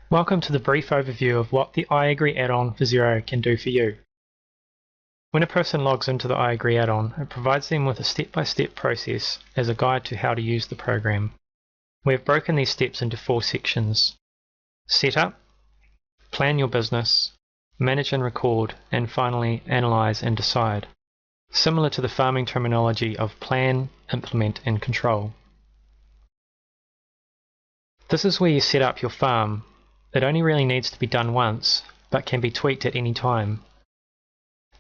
Welcome to the brief overview of what the iAgri add-on for Xero can do for you. When a person logs into the iAgri add-on, it provides them with a step-by-step process as a guide to how to use the program. We have broken these steps into 4 sections: Setup, Plan your business, Manage and record, and finally Analyze and decide, similar to the farming terminology of plan, implement, and control. This is where you set up your farm. It only really needs to be done once, but can be tweaked at any time.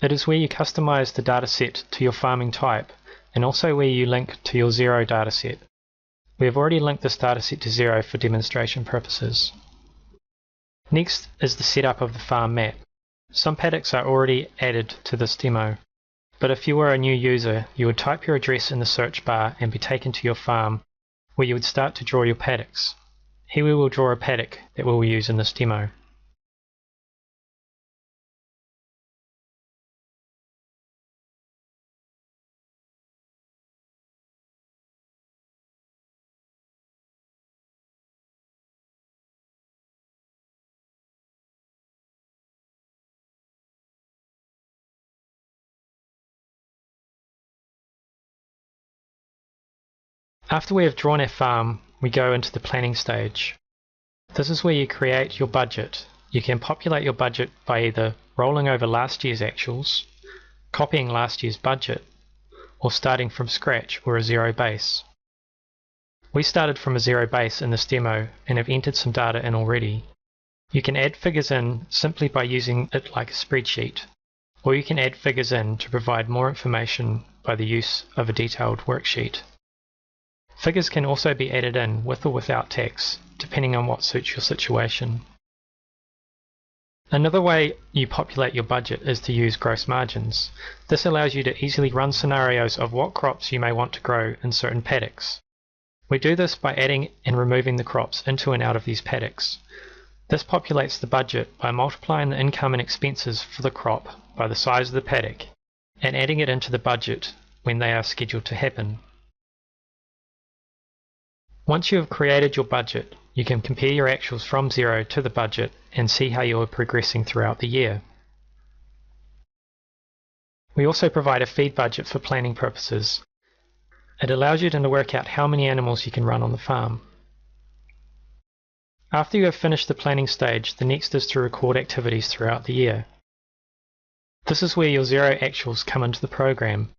It is where you customize the dataset to your farming type, and also where you link to your Xero dataset. We have already linked this dataset to Xero for demonstration purposes. Next is the setup of the farm map. Some paddocks are already added to this demo, but if you were a new user, you would type your address in the search bar and be taken to your farm, where you would start to draw your paddocks. Here we will draw a paddock that we will use in this demo. After we have drawn our farm, we go into the planning stage. This is where you create your budget. You can populate your budget by either rolling over last year's actuals, copying last year's budget, or starting from scratch or a Xero base. We started from a Xero base in this demo and have entered some data in already. You can add figures in simply by using it like a spreadsheet, or you can add figures in to provide more information by the use of a detailed worksheet. Figures can also be added in with or without text, depending on what suits your situation. Another way you populate your budget is to use gross margins. This allows you to easily run scenarios of what crops you may want to grow in certain paddocks. We do this by adding and removing the crops into and out of these paddocks. This populates the budget by multiplying the income and expenses for the crop by the size of the paddock and adding it into the budget when they are scheduled to happen. Once you have created your budget, you can compare your actuals from Xero to the budget and see how you are progressing throughout the year. We also provide a feed budget for planning purposes. It allows you to work out how many animals you can run on the farm. After you have finished the planning stage, the next is to record activities throughout the year. This is where your Xero actuals come into the program.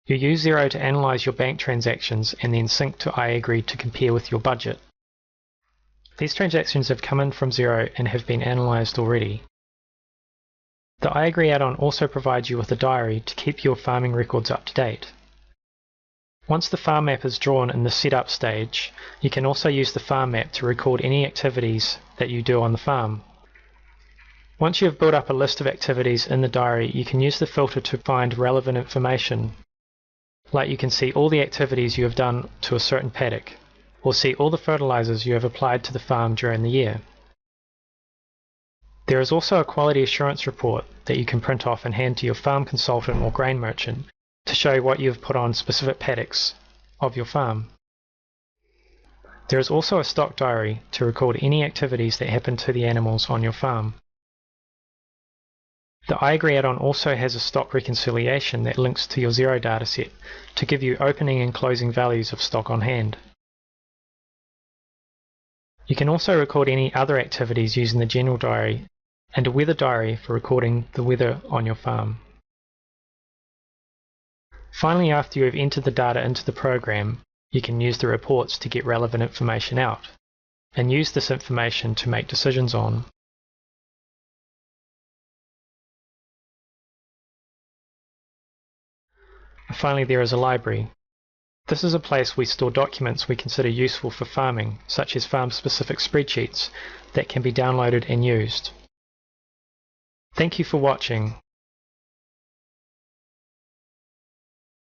You use Xero to analyze your bank transactions and then sync to iAgri to compare with your budget. These transactions have come in from Xero and have been analyzed already. The iAgri add-on also provides you with a diary to keep your farming records up to date. Once the farm map is drawn in the setup stage, you can also use the farm map to record any activities that you do on the farm. Once you have built up a list of activities in the diary, you can use the filter to find relevant information. Like you can see all the activities you have done to a certain paddock, or see all the fertilizers you have applied to the farm during the year. There is also a quality assurance report that you can print off and hand to your farm consultant or grain merchant to show what you have put on specific paddocks of your farm. There is also a stock diary to record any activities that happen to the animals on your farm. The iAgri add-on also has a stock reconciliation that links to your Xero dataset to give you opening and closing values of stock on hand. You can also record any other activities using the general diary and a weather diary for recording the weather on your farm. Finally, after you have entered the data into the program, you can use the reports to get relevant information out and use this information to make decisions on. Finally, there is a library. This is a place we store documents we consider useful for farming, such as farm-specific spreadsheets that can be downloaded and used. Thank you for watching.